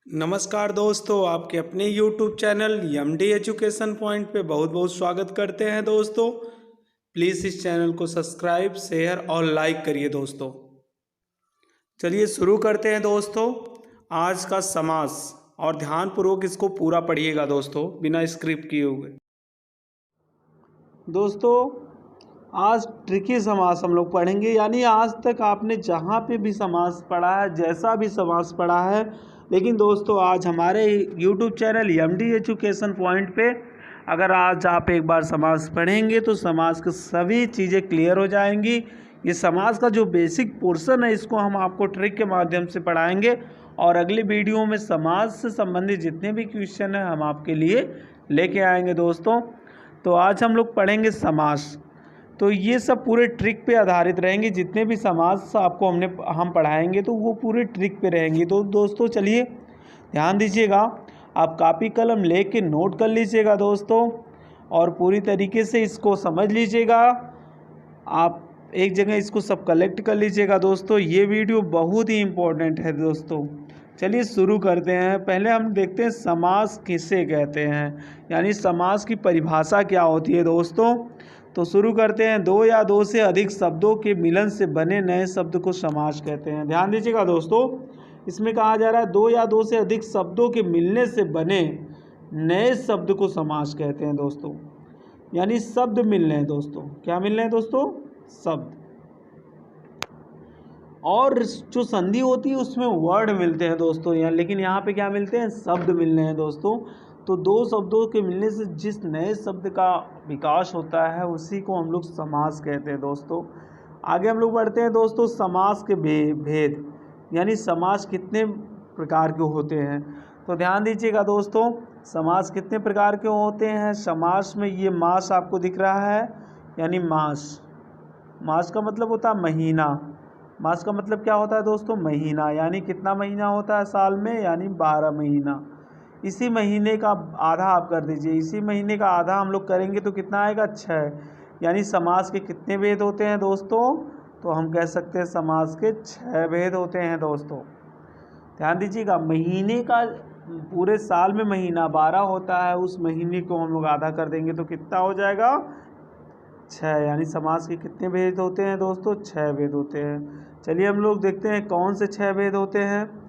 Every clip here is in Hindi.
नमस्कार दोस्तों, आपके अपने YouTube channel MD education point पे बहुत बहुत स्वागत करते हैं दोस्तों। प्लीज़ इस चैनल को सब्सक्राइब, शेयर और लाइक करिए दोस्तों। चलिए शुरू करते हैं दोस्तों आज का समास, और ध्यानपूर्वक इसको पूरा पढ़िएगा दोस्तों, बिना स्क्रिप्ट किए हुए। दोस्तों आज ट्रिकी समास हम लोग पढ़ेंगे, यानी आज तक आपने जहाँ पे भी समास पढ़ा है, जैसा भी समास पढ़ा है, लेकिन दोस्तों आज हमारे YouTube channel MD education point पे अगर आज आप एक बार समास पढ़ेंगे तो समास की सभी चीज़ें क्लियर हो जाएंगी। ये समास का जो बेसिक पोर्शन है इसको हम आपको ट्रिक के माध्यम से पढ़ाएंगे, और अगले वीडियो में समास से संबंधित जितने भी क्वेश्चन हैं हम आपके लिए लेके आएंगे दोस्तों। तो आज हम लोग पढ़ेंगे समास, तो ये सब पूरे ट्रिक पे आधारित रहेंगे। जितने भी समास आपको हम पढ़ाएंगे तो वो पूरे ट्रिक पे रहेंगे। तो दोस्तों चलिए ध्यान दीजिएगा, आप कापी कलम लेके नोट कर लीजिएगा दोस्तों, और पूरी तरीके से इसको समझ लीजिएगा। आप एक जगह इसको सब कलेक्ट कर लीजिएगा दोस्तों। ये वीडियो बहुत ही इम्पोर्टेंट है दोस्तों। चलिए शुरू करते हैं। पहले हम देखते हैं समास किसे कहते हैं, यानी समास की परिभाषा क्या होती है दोस्तों। तो शुरू करते हैं। दो या दो से अधिक शब्दों के मिलन से बने नए शब्द को समास कहते हैं। ध्यान दीजिएगा दोस्तों, इसमें कहा जा रहा है दो या दो से अधिक शब्दों के मिलने से बने नए शब्द को समास कहते हैं दोस्तों। यानी शब्द मिल रहे हैं दोस्तों। क्या मिल रहे हैं दोस्तों? शब्द। और जो संधि होती है उसमें वर्ड मिलते हैं दोस्तों यहाँ, लेकिन यहाँ पे क्या मिलते हैं? शब्द मिल रहे हैं दोस्तों। तो दो शब्दों के मिलने से जिस नए शब्द का विकास होता है उसी को हम लोग समास कहते हैं दोस्तों। आगे हम लोग बढ़ते हैं दोस्तों, समास के भेद, यानी समास कितने प्रकार के होते हैं। तो ध्यान दीजिएगा दोस्तों, समास कितने प्रकार के होते हैं। समास में ये मास आपको दिख रहा है, यानी मास। मास का मतलब होता है महीना। मास का मतलब क्या होता है दोस्तों? महीना। यानी कितना महीना होता है साल में? यानी 12 महीना। इसी महीने का आधा आप कर दीजिए, इसी महीने का आधा हम लोग करेंगे तो कितना आएगा? 6। यानी समास के कितने भेद होते हैं दोस्तों? तो हम कह सकते हैं समास के 6 भेद होते हैं दोस्तों। ध्यान दीजिएगा, महीने का पूरे साल में महीना 12 होता है, उस महीने को हम लोग आधा कर देंगे तो कितना हो जाएगा? 6। यानी समास के कितने भेद होते हैं दोस्तों? 6 भेद होते हैं। चलिए हम लोग देखते हैं कौन से 6 भेद होते हैं।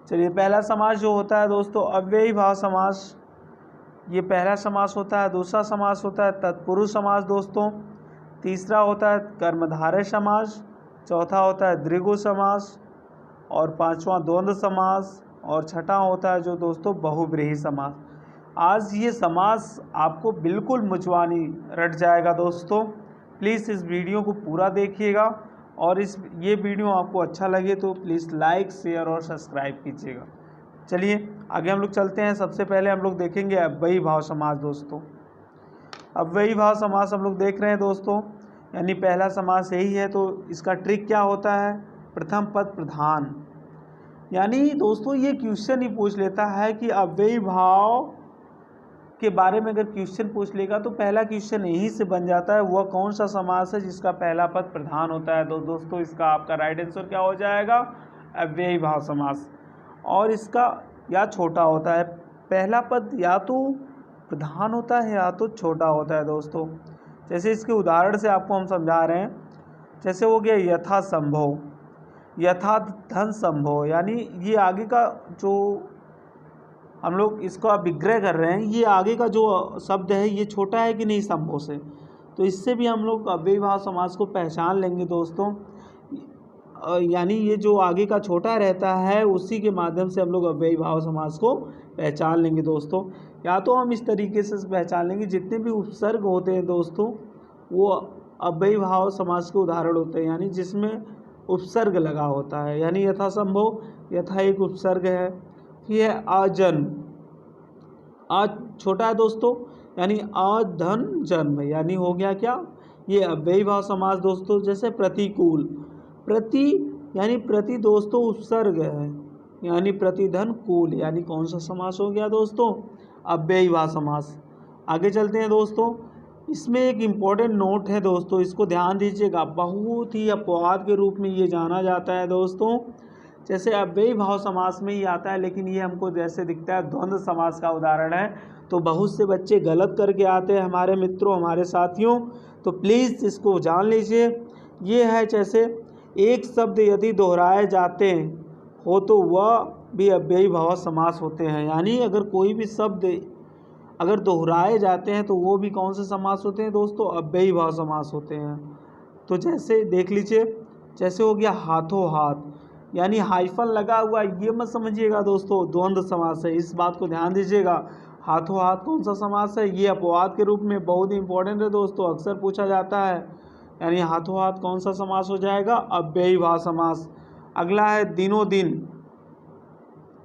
चलिए पहला समास जो होता है दोस्तों, अव्ययी भाव समास, ये पहला समास होता है। दूसरा समास होता है तत्पुरुष समास दोस्तों। तीसरा होता है कर्मधारय समास। चौथा होता है द्विगु समास, और पांचवा द्वंद्व समास, और छठा होता है जो दोस्तों बहुव्रीहि समास। आज ये समास आपको बिल्कुल मुंचवानी रट जाएगा दोस्तों। प्लीज़ इस वीडियो को पूरा देखिएगा, और ये वीडियो आपको अच्छा लगे तो प्लीज़ लाइक, शेयर और सब्सक्राइब कीजिएगा। चलिए आगे हम लोग चलते हैं। सबसे पहले हम लोग देखेंगे अव्ययी भाव समास दोस्तों। अव्ययी भाव समास हम लोग देख रहे हैं दोस्तों, यानी पहला समास यही है। तो इसका ट्रिक क्या होता है? प्रथम पद प्रधान। यानी दोस्तों ये क्वेश्चन ही पूछ लेता है कि अव्ययी भाव के बारे में अगर क्वेश्चन पूछ लेगा तो पहला क्वेश्चन यहीं से बन जाता है, वह कौन सा समास है जिसका पहला पद प्रधान होता है। तो दोस्तों इसका आपका राइट आंसर क्या हो जाएगा? अव्ययी भाव समास। और इसका या छोटा होता है, पहला पद या तो प्रधान होता है या तो छोटा होता है दोस्तों। जैसे इसके उदाहरण से आपको हम समझा रहे हैं। जैसे हो गया यथा संभव, यथा धन संभव, यानी ये आगे का जो हम लोग इसको आप विग्रह कर रहे हैं, ये आगे का जो शब्द है ये छोटा है कि नहीं संभव से। तो इससे भी हम लोग अव्ययी भाव समास को पहचान लेंगे दोस्तों। यानी ये जो आगे का छोटा रहता है उसी के माध्यम से हम लोग अव्ययी भाव समास को पहचान लेंगे दोस्तों। या तो हम इस तरीके से पहचान लेंगे, जितने भी उपसर्ग होते हैं दोस्तों वो अव्ययी भाव समास के उदाहरण होते हैं, यानी जिसमें उपसर्ग लगा होता है। यानी यथा संभव, यथा एक उपसर्ग है। फिर है आजन्म, आज छोटा है दोस्तों, यानी अधन जन्म, यानी हो गया क्या? ये अव्ययी भाव समास दोस्तों। जैसे प्रतिकूल, प्रति यानी प्रति दोस्तों उपसर्ग है, यानी प्रतिधन कूल, यानी कौन सा समास हो गया दोस्तों? अव्ययी भाव समास। आगे चलते हैं दोस्तों, इसमें एक इम्पॉर्टेंट नोट है दोस्तों, इसको ध्यान दीजिएगा। बहुत ही अपवाद के रूप में ये जाना जाता है दोस्तों। जैसे अव्ययी भाव समास में ही आता है, लेकिन ये हमको जैसे दिखता है द्वंद्व समास का उदाहरण है। तो बहुत से बच्चे गलत करके आते हैं हमारे मित्रों, हमारे साथियों, तो प्लीज़ इसको जान लीजिए। ये है जैसे एक शब्द यदि दोहराए जाते हो तो वह भी अव्ययी भाव समास होते हैं। यानी अगर कोई भी शब्द अगर दोहराए जाते हैं तो वो भी कौन से समास होते हैं दोस्तों? अव्ययी भाव समास होते हैं। तो जैसे देख लीजिए, जैसे हो गया हाथों हाथ, यानी हाइफन लगा हुआ, ये मत समझिएगा दोस्तों द्वंद्व समास है, इस बात को ध्यान दीजिएगा। हाथों हाथ कौन सा समास है? ये अपवाद के रूप में बहुत ही इंपॉर्टेंट है दोस्तों, अक्सर पूछा जाता है। यानी हाथों हाथ कौन सा समास हो जाएगा? अव्ययी भाव समास। अगला है दिनों दिन,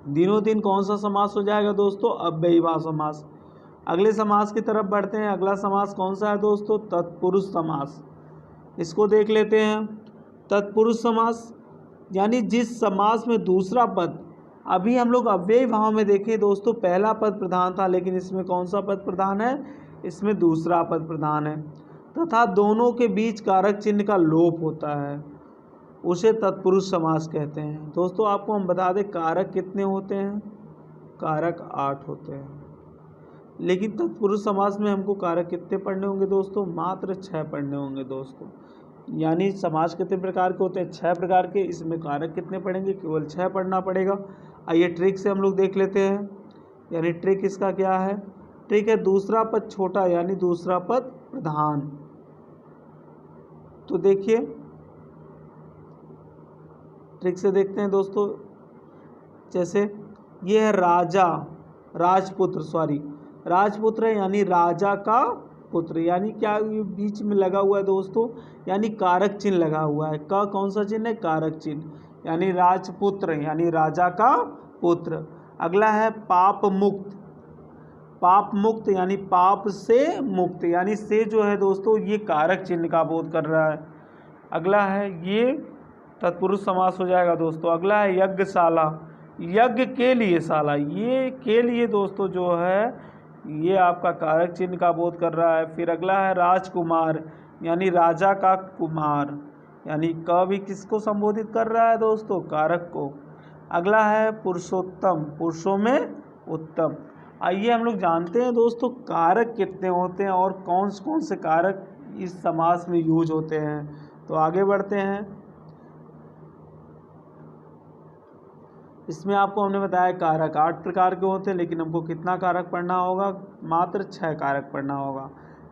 दिनों दिन कौन सा समास हो जाएगा दोस्तों? अव्ययी भाव समास। अगले समास की तरफ बढ़ते हैं। अगला समास कौन सा है दोस्तों? तत्पुरुष समास। इसको देख लेते हैं। तत्पुरुष समास यानी जिस समास में दूसरा पद, अभी हम लोग अव्ययी भाव में देखें दोस्तों पहला पद प्रधान था, लेकिन इसमें कौन सा पद प्रधान है? इसमें दूसरा पद प्रधान है, तथा दोनों के बीच कारक चिन्ह का लोप होता है, उसे तत्पुरुष समास कहते हैं। दोस्तों आपको हम बता दें कारक कितने होते हैं? कारक 8 होते हैं। लेकिन तत्पुरुष समास में हमको कारक कितने पढ़ने होंगे दोस्तों? मात्र 6 पढ़ने होंगे दोस्तों। यानी समास कितने प्रकार के होते हैं? 6 प्रकार के। इसमें कारक कितने पढ़ेंगे? केवल 6 पढ़ना पड़ेगा। आइए ट्रिक से हम लोग देख लेते हैं। यानी ट्रिक इसका क्या है? ट्रिक है दूसरा पद छोटा यानी दूसरा पद प्रधान। तो देखिए ट्रिक से देखते हैं दोस्तों। जैसे ये है राजा, राजपुत्र, सॉरी राजपुत्र यानी राजा का पुत्र, यानी क्या बीच में लगा हुआ है दोस्तों? यानी कारक चिन्ह लगा हुआ है। का कौन सा चिन्ह है? कारक चिन्ह, यानी राजपुत्र यानी राजा का पुत्र। अगला है पाप मुक्त, पाप मुक्त यानी पाप से मुक्त, यानी से जो है दोस्तों ये कारक चिन्ह का बोध कर रहा है। अगला है ये तत्पुरुष समास हो जाएगा दोस्तों। अगला है यज्ञशाला, यज्ञ के लिए शाला, ये के लिए दोस्तों जो है ये आपका कारक चिन्ह का बोध कर रहा है। फिर अगला है राजकुमार यानी राजा का कुमार, यानी क भी किसको संबोधित कर रहा है दोस्तों? कारक को। अगला है पुरुषोत्तम, पुरुषों में उत्तम। आइए हम लोग जानते हैं दोस्तों कारक कितने होते हैं और कौन से कारक इस समास में यूज होते हैं। तो आगे बढ़ते हैं। इसमें आपको हमने बताया कारक 8 प्रकार के होते हैं, लेकिन हमको कितना कारक पढ़ना होगा? मात्र 6 कारक पढ़ना होगा।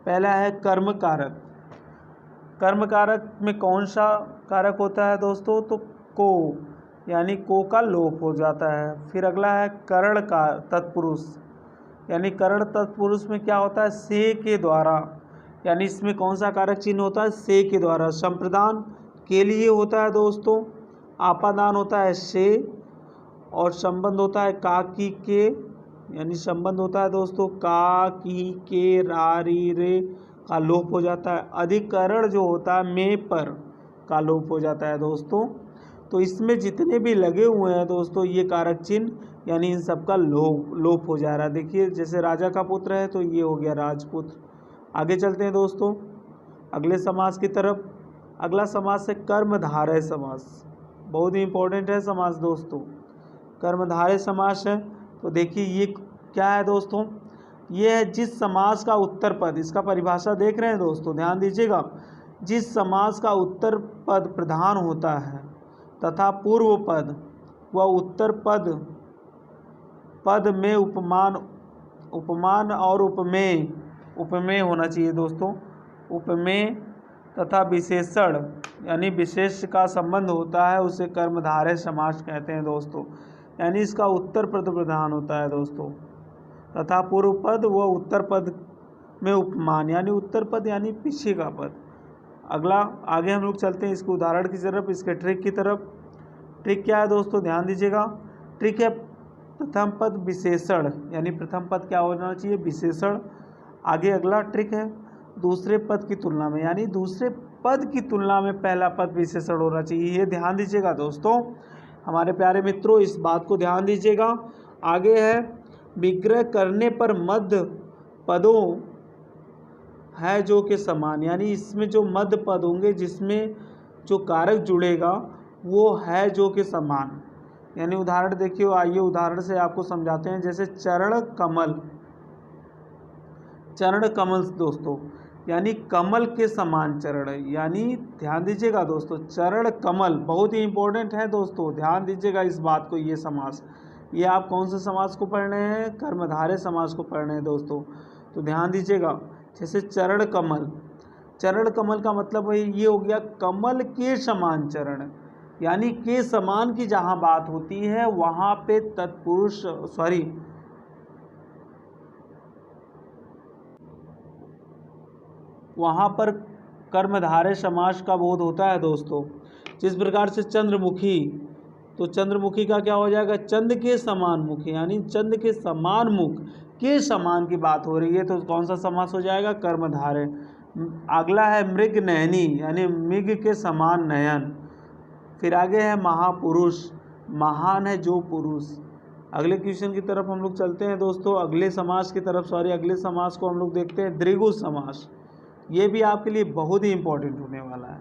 पहला है कर्म कारक। कर्म कारक में कौन सा कारक होता है दोस्तों? तो को, यानी को का लोप हो जाता है। फिर अगला है करण का तत्पुरुष, यानी करण तत्पुरुष में क्या होता है? से के द्वारा, यानी इसमें कौन सा कारक चिन्ह होता है? से के द्वारा। संप्रदान के लिए होता है दोस्तों, आपादान होता है से, और संबंध होता है का की के, यानी संबंध होता है दोस्तों का की के रा री रे का लोप हो जाता है। अधिकरण जो होता है में पर का लोप हो जाता है दोस्तों। तो इसमें जितने भी लगे हुए हैं दोस्तों ये कारक चिन्ह, यानी इन सब का लोप हो जा रहा है। देखिए जैसे राजा का पुत्र है तो ये हो गया राजपुत्र। आगे चलते हैं दोस्तों अगले समास की तरफ। अगला समास है कर्मधारय समास, बहुत ही इंपॉर्टेंट है समास दोस्तों। कर्मधारय समास है तो देखिए ये क्या है दोस्तों? ये है जिस समास का उत्तर पद, इसका परिभाषा देख रहे हैं दोस्तों, ध्यान दीजिएगा। जिस समास का उत्तर पद प्रधान होता है तथा पूर्व पद व उत्तर पद में उपमान और उपमेय होना चाहिए दोस्तों। उपमेय तथा विशेषण यानी विशेष का संबंध होता है, उसे कर्मधारय समास कहते हैं दोस्तों। यानी इसका उत्तर पद प्रधान होता है दोस्तों, तथा पूर्व पद व उत्तर पद में उपमान, यानी उत्तर पद यानी पीछे का पद। अगला आगे हम लोग चलते हैं इसके उदाहरण की तरफ, इसके ट्रिक की तरफ। ट्रिक क्या है दोस्तों? ध्यान दीजिएगा। ट्रिक है प्रथम पद विशेषण, यानी प्रथम पद क्या होना चाहिए? विशेषण। आगे अगला ट्रिक है दूसरे पद की तुलना में, यानी दूसरे पद की तुलना में पहला पद विशेषण होना चाहिए। ये ध्यान दीजिएगा दोस्तों, हमारे प्यारे मित्रों इस बात को ध्यान दीजिएगा। आगे है विग्रह करने पर मध्य पदों है जो के समान, यानी इसमें जो मध्य पद होंगे जिसमें जो कारक जुड़ेगा वो है जो के समान, यानी उदाहरण देखिए, आइए उदाहरण से आपको समझाते हैं। जैसे चरण कमल, चरण कमल दोस्तों यानी कमल के समान चरण, यानी ध्यान दीजिएगा दोस्तों, चरण कमल बहुत ही इंपॉर्टेंट है दोस्तों, ध्यान दीजिएगा इस बात को। ये समास, ये आप कौन से समास को पढ़ रहे हैं? कर्मधारय समास को पढ़ रहे हैं दोस्तों, तो ध्यान दीजिएगा। जैसे चरण कमल, चरण कमल का मतलब है ये हो गया कमल के समान चरण, यानी के समान की जहाँ बात होती है वहाँ पे तत्पुरुष वहाँ पर कर्मधारय समास का बोध होता है दोस्तों। जिस प्रकार से चंद्रमुखी, तो चंद्रमुखी का क्या हो जाएगा? चंद्र के समान मुख, यानी चंद्र के समान मुख के समान की बात हो रही है, तो कौन सा समास हो जाएगा? कर्मधारय। अगला है मृग नयनी, यानी मृग के समान नयन। फिर आगे है महापुरुष, महान है जो पुरुष। अगले क्वेश्चन की तरफ हम लोग चलते हैं दोस्तों, अगले समास की तरफ, अगले समास को हम लोग देखते हैं द्विगु समास। ये भी आपके लिए बहुत ही इंपॉर्टेंट होने वाला है,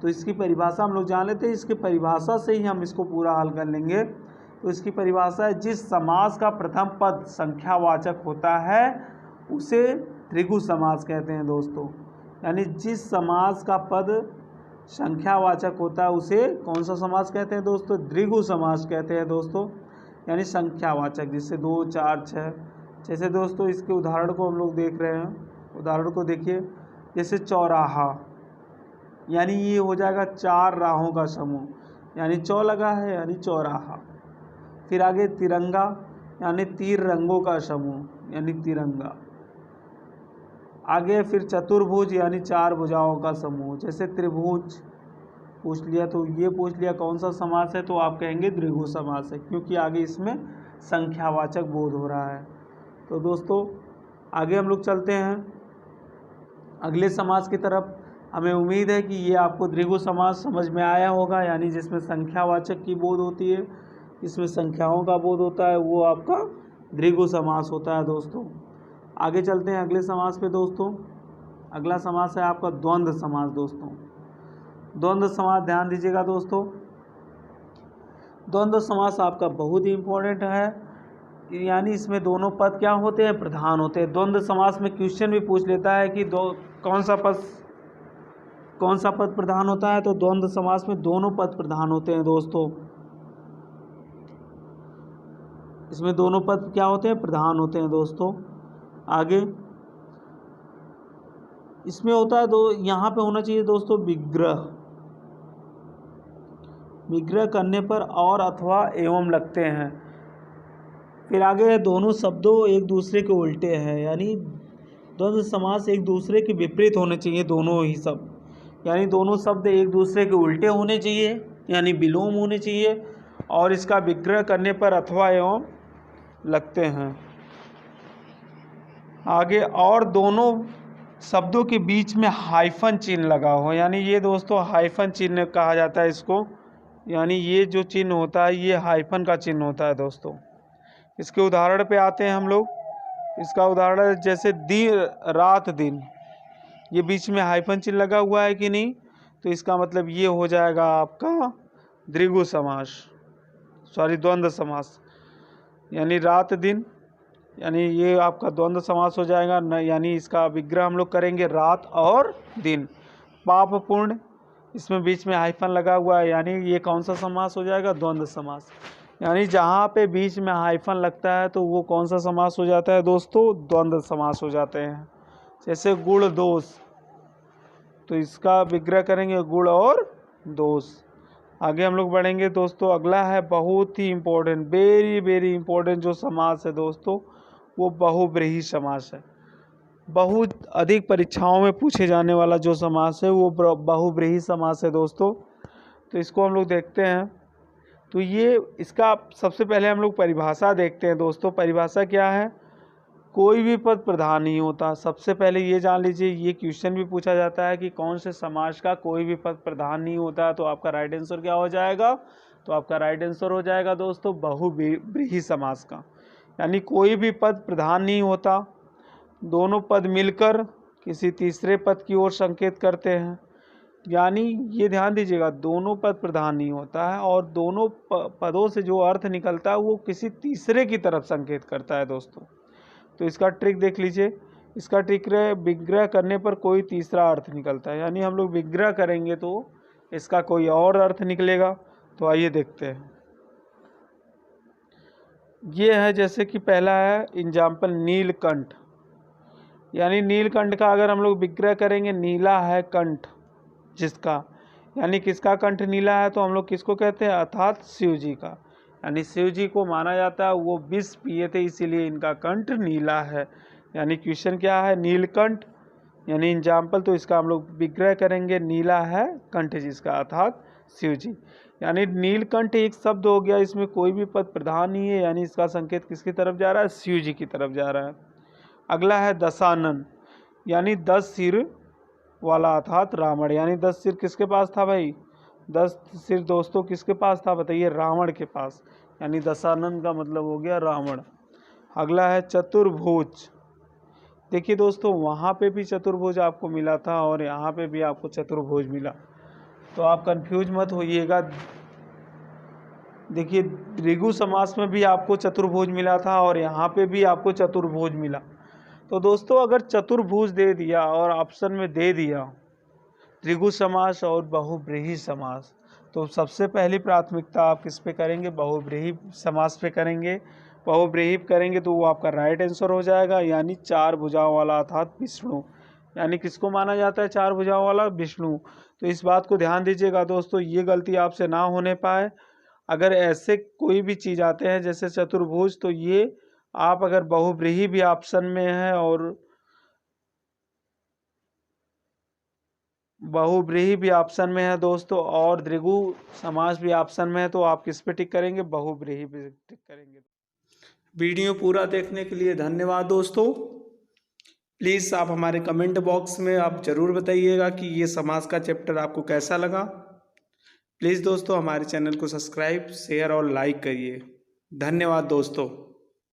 तो इसकी परिभाषा हम लोग जान लेते हैं। इसकी परिभाषा से ही हम इसको पूरा हल कर लेंगे। तो इसकी परिभाषा है, जिस समास का प्रथम पद संख्यावाचक होता है उसे द्विगु समास कहते हैं दोस्तों। यानी जिस समास का पद संख्यावाचक होता है उसे कौन सा समास कहते हैं दोस्तों? द्विगु समास कहते हैं दोस्तों, यानी संख्यावाचक, जिससे 2, 4, 6। जैसे दोस्तों इसके उदाहरण को हम लोग देख रहे हैं, उदाहरण को देखिए। जैसे चौराहा, यानी ये हो जाएगा 4 राहों का समूह, यानी चौ लगा है यानी चौराहा। फिर आगे तिरंगा, यानी 3 रंगों का समूह, यानी तिरंगा। आगे फिर चतुर्भुज, यानी 4 भुजाओं का समूह। जैसे त्रिभुज पूछ लिया, तो ये पूछ लिया कौन सा समास है, तो आप कहेंगे द्विगु समास है, क्योंकि आगे इसमें संख्यावाचक बोध हो रहा है। तो दोस्तों आगे हम लोग चलते हैं अगले समास की तरफ। हमें उम्मीद है कि ये आपको द्विगु समास समझ में आया होगा, यानी जिसमें संख्यावाचक की बोध होती है, इसमें संख्याओं का बोध होता है, वो आपका द्विगु समास होता है दोस्तों। आगे चलते हैं अगले समास पे दोस्तों। अगला समास है आपका द्वंद्व समास दोस्तों। द्वंद्व समास ध्यान दीजिएगा दोस्तों, द्वंद्व समास आपका बहुत ही इंपॉर्टेंट है, यानी इसमें दोनों पद क्या होते हैं? प्रधान होते हैं। द्वंद्व समास में क्वेश्चन भी पूछ लेता है कि कौन सा पद प्रधान होता है, तो द्वंद्व समास में दोनों पद प्रधान होते हैं दोस्तों। इसमें दोनों पद क्या होते हैं? प्रधान होते हैं दोस्तों। आगे इसमें होता है यहाँ पे होना चाहिए दोस्तों विग्रह, विग्रह करने पर और अथवा एवं लगते हैं। फिर आगे दोनों शब्दों एक दूसरे के उल्टे हैं, यानी द्वंद्व समास एक दूसरे के विपरीत होने चाहिए दोनों ही शब्द, यानी दोनों शब्द एक दूसरे के उल्टे होने चाहिए, यानी विलोम होने चाहिए, और इसका विग्रह करने पर अथवा एवं लगते हैं। आगे और दोनों शब्दों के बीच में हाइफन चिन्ह लगा हो, यानी ये दोस्तों हाइफन चिन्ह कहा जाता है इसको, यानी ये जो चिन्ह होता है ये हाइफन का चिन्ह होता है दोस्तों। इसके उदाहरण पे आते हैं हम लोग। इसका उदाहरण जैसे दिन, रात, दिन, ये बीच में हाइफन चिन्ह लगा हुआ है कि नहीं, तो इसका मतलब ये हो जाएगा आपका द्विगु समास, द्वंद्व समास। यानी रात दिन, यानी ये आपका द्वंद्व समास हो जाएगा न, यानी इसका विग्रह हम लोग करेंगे रात और दिन। पाप पूर्ण, इसमें बीच में हाइफन लगा हुआ है, यानी ये कौन सा समास हो जाएगा? द्वंद्व समास। यानी जहाँ पे बीच में हाइफन लगता है तो वो कौन सा समास हो जाता है दोस्तों? द्वंद्व समास हो जाते हैं। जैसे गुण दोष, तो इसका विग्रह करेंगे गुण और दोष। आगे हम लोग बढ़ेंगे दोस्तों। अगला है बहुत ही इम्पोर्टेंट, वेरी वेरी इम्पोर्टेंट जो समास है दोस्तों, वो बहुव्रीहि समास है। बहुत अधिक परीक्षाओं में पूछे जाने वाला जो समास है वो बहुव्रीहि समास है दोस्तों। तो इसको हम लोग देखते हैं। तो ये इसका सबसे पहले हम लोग परिभाषा देखते हैं दोस्तों। परिभाषा क्या है? कोई भी पद प्रधान नहीं होता। सबसे पहले ये जान लीजिए, ये क्वेश्चन भी पूछा जाता है कि कौन से समास का कोई भी पद प्रधान नहीं होता, तो आपका राइट आंसर क्या हो जाएगा? तो आपका राइट आंसर हो जाएगा दोस्तों बहुव्रीहि समास का। यानी कोई भी पद प्रधान नहीं होता, दोनों पद मिलकर किसी तीसरे पद की ओर संकेत करते हैं, यानी ये ध्यान दीजिएगा, दोनों पद प्रधान नहीं होता है और दोनों पदों से जो अर्थ निकलता है वो किसी तीसरे की तरफ संकेत करता है दोस्तों। तो इसका ट्रिक देख लीजिए, इसका ट्रिक विग्रह करने पर कोई तीसरा अर्थ निकलता है, यानी हम लोग विग्रह करेंगे तो इसका कोई और अर्थ निकलेगा। तो आइए देखते हैं। ये है जैसे कि पहला है एग्जाम्पल नीलकंठ, यानी नीलकंठ का अगर हम लोग विग्रह करेंगे, नीला है कंठ जिसका, यानी किसका कंठ नीला है, तो हम लोग किसको कहते हैं, अर्थात शिव जी का। यानी शिव जी को माना जाता है वो विष पिए थे इसीलिए इनका कंठ नीला है। यानी क्वेश्चन क्या है, नीलकंठ यानी एग्जाम्पल, तो इसका हम लोग विग्रह करेंगे, नीला है कंठ जिसका अर्थात शिव जी। यानी नीलकंठ एक शब्द हो गया, इसमें कोई भी पद प्रधान नहीं है, यानी इसका संकेत किसकी तरफ जा रहा है, शिव जी की तरफ जा रहा है। अगला है दशानन, यानी 10 सिर वाला अर्थात रावण, यानी 10 सिर किसके पास था भाई, 10 सिर दोस्तों किसके पास था बताइए, रावण के पास, यानी दशानन का मतलब हो गया रावण। अगला है चतुर्भुज, देखिए दोस्तों वहाँ पे भी चतुर्भुज आपको मिला था और यहाँ पे भी आपको चतुर्भुज मिला, तो आप कंफ्यूज मत होइएगा। देखिए द्विगु समास में भी आपको चतुर्भुज मिला था और यहाँ पे भी आपको चतुर्भुज मिला। तो दोस्तों अगर चतुर्भुज दे दिया और ऑप्शन में दे दिया त्रिगु समास और बहुब्रीहि समास, तो सबसे पहली प्राथमिकता आप किस पे करेंगे, बहुब्रीहि समास पे करेंगे। बहुब्रीहि करेंगे तो वो आपका राइट आंसर हो जाएगा, यानी 4 भुजाओं वाला अर्थात विष्णु, यानी किसको माना जाता है 4 भुजाओं वाला, विष्णु। तो इस बात को ध्यान दीजिएगा दोस्तों, ये गलती आपसे ना होने पाए। अगर ऐसे कोई भी चीज़ आते हैं जैसे चतुर्भुज, तो ये आप अगर बहुब्रीहि भी ऑप्शन में है और बहुब्रीहि भी ऑप्शन में है दोस्तों और द्विगु समास भी ऑप्शन में है, तो आप किस पे टिक करेंगे, बहुब्रीहि पे टिक करेंगे। वीडियो पूरा देखने के लिए धन्यवाद दोस्तों। प्लीज़ आप हमारे कमेंट बॉक्स में आप ज़रूर बताइएगा कि ये समास का चैप्टर आपको कैसा लगा। प्लीज़ दोस्तों हमारे चैनल को सब्सक्राइब, शेयर और लाइक करिए। धन्यवाद दोस्तों।